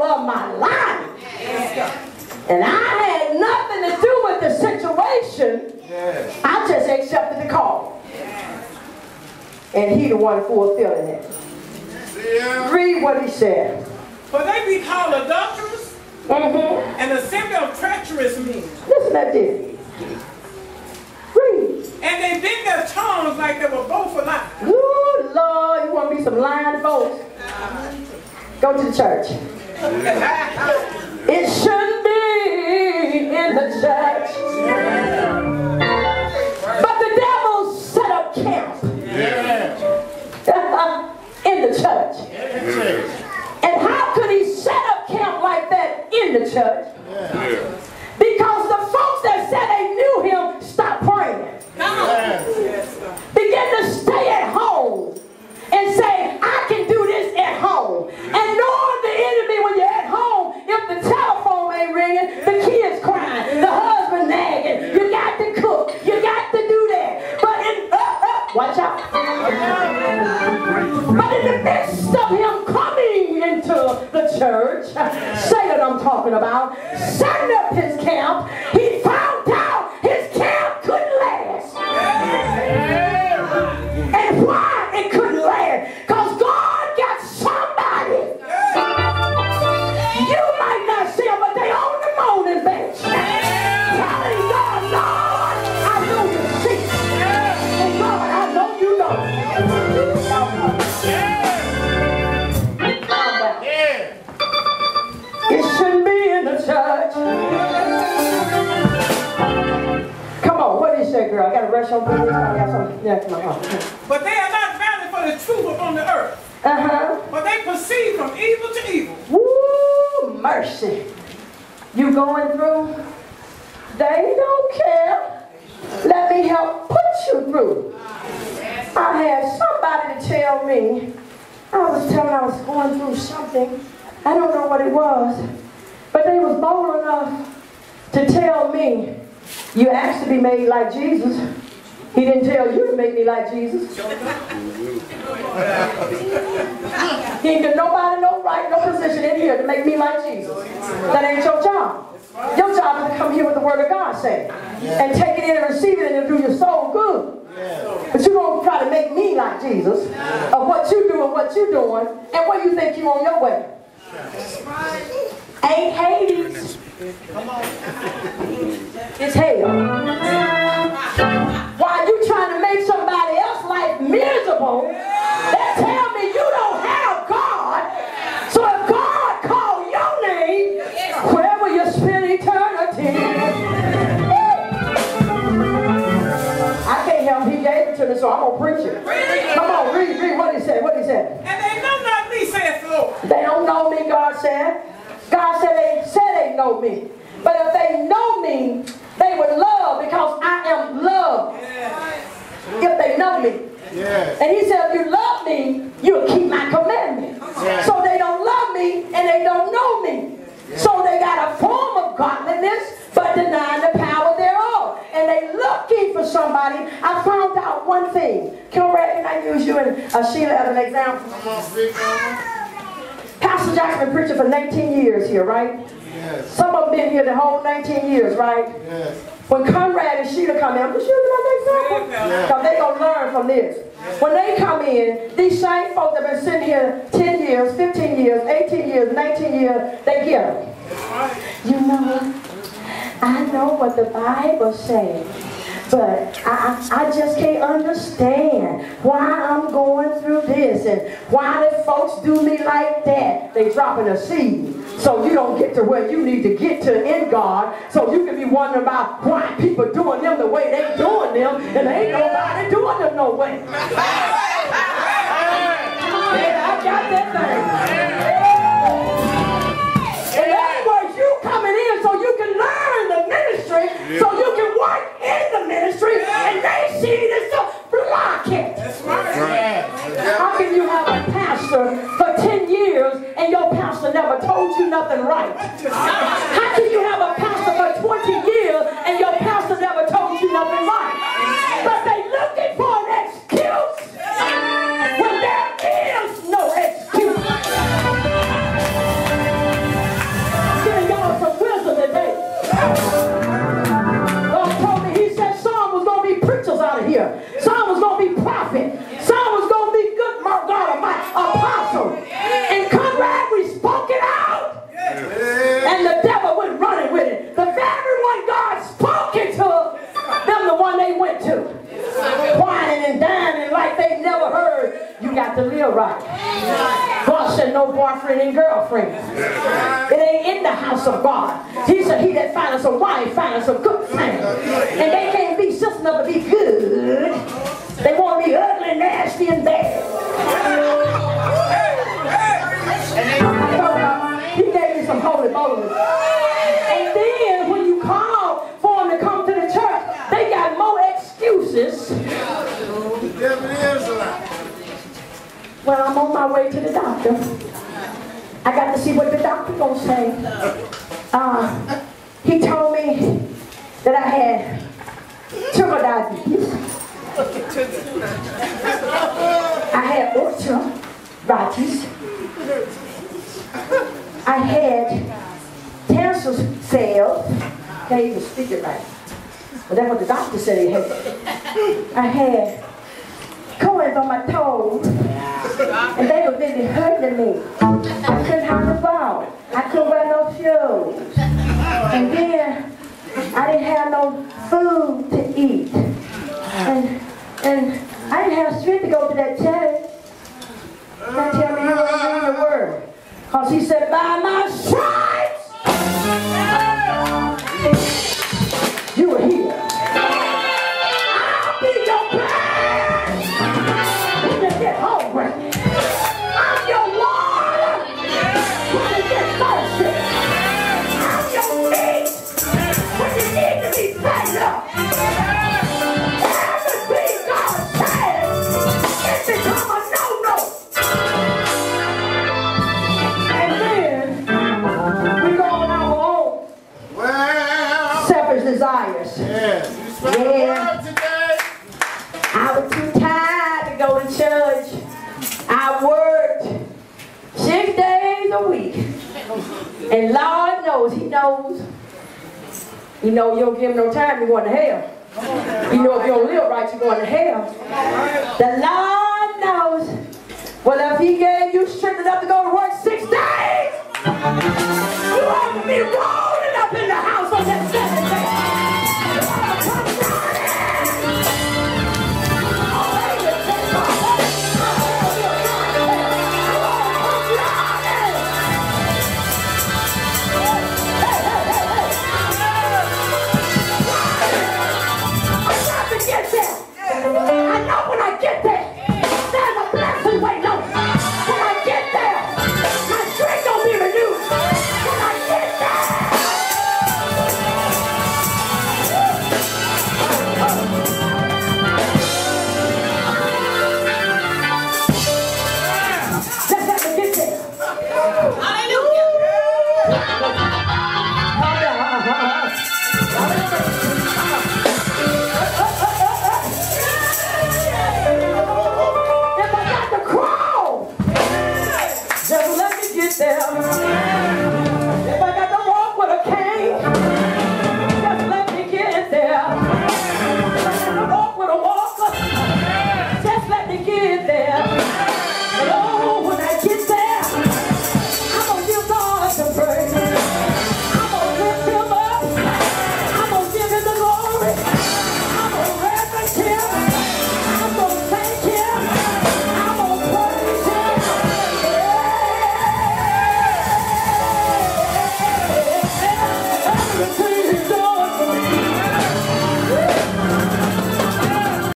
of my life. And I had nothing to do with the situation. I just accepted the call. And he the one fulfilling it. Read what he said. For they be called adulterers, and the symbol of treacherous men. Listen at this. Read. And they bend their tongues like they were both alive. Ooh, Lord, you want to be some lying folks? Go to the church. It shouldn't be in the church. But the devil set up camp in the church. And how could he set up camp like that in the church? Because the folks that said they knew him stopped praying. Begin to stay at home and say, I can do this at home. And knowing the enemy when you're at home, if the telephone ain't ringing, the kids crying, the husband nagging, you got to cook, you got to do that. But in, watch out. But in the midst of him coming into the church, say what I'm talking about, setting up his camp, he found out his camp couldn't last. And why it couldn't last? Because God got somebody. You might not see them, but they on the moaning bench. Telling God, Lord, I know you see. And God, I know you know. It shouldn't be in the church. Come on, what did he say, girl? I got to rush on through this. I got something. Yeah, come on. But they are not valid for the truth upon the earth. But they proceed from evil to evil. Woo, mercy. You going through? They don't care. Let me help put you through. I had somebody to tell me. I was going through something. I don't know what it was. But they was bold enough to tell me, you asked to be made like Jesus. He didn't tell you to make me like Jesus. He ain't got nobody, no right, no position in here to make me like Jesus. That ain't your job. Your job is to come here with the word of God saying. And take it in and receive it and do your soul good. But you don't try to make me like Jesus of what you do and what you doing and where you think you on your way. Ain't Hades. It's hell. While you trying to make somebody else's life miserable, they tell me you don't have God. So if God called your name, wherever you spend eternity, I can't help him. He gave it to me, so I'm going to preach it. Come on, read what he said. What he said? And they know not me, saith the Lord. They don't know me, God said. God said they know me. But if they know me, they would love because I am love. If they know me. And he said, if you love me, you'll keep my commandments. So they don't love me and they don't know me. So they got a form of godliness, but denying the power thereof. And they looking for somebody. I found out one thing. Can I use you and Sheila as an example? Pastor Jackson been preaching for 19 years here, right? Some of them been here the whole 19 years, right? When Conrad and Sheila come in, I'm just using that example. Because they're going to learn from this. When they come in, these same folks that have been sitting here 10 years, 15 years, 18 years, 19 years, they get them. You know, I know what the Bible says, but I just can't understand why I'm going through this and why the folks do me like that. They dropping a seed so you don't get to where you need to get to in God, so you can be wondering about why people doing them the way they doing them and ain't nobody doing them no way. Yeah, I got that thing. In other words, you coming in so you can learn the ministry, so you can work in the ministry, and they see this stuff, block it. That's right. How can you have a pastor for 10 years and your pastor never told you nothing right? How can you have a pastor for 20 years and your pastor never told you nothing right? But they looking for an excuse when there is no excuse. God. God said no boyfriend and girlfriend. It ain't in the house of God. He said he that findeth a wife findeth a good thing. And they can't be just enough to be good. They want to be ugly, nasty, and bad. He gave me some holy boldness. And then when you call for them to come to the church, they got more excuses. Well, I'm on my way to the doctor. I got to see what the doctor gonna say. He told me that I had sugar diabetes. I had arthritis. I had cancer cells. Can't even speak it right. But that's what the doctor said he had. I had coins on my toes, and they were really hurting me. I couldn't hardly walk. I couldn't wear no shoes. And then I didn't have no food to eat. And I didn't have strength to go to that church. Now tell me you don't read the word. Because he said, by my stripes, you were here. I'll be your bread when you get hungry. I'm your water when you get thirsty. I'm your meat when you need to be fed up. Everything God says, it becomes a no-no. And then we go on our own selfish desires. Yes. Yeah. I was too tired to go to church. I worked 6 days a week. And Lord knows, He knows. He knows you don't give Him no time, you're going to hell. You know if you don't live right, you're going to hell. The Lord knows. Well, if He gave you strength enough to go to work 6 days, you ought to be wrong.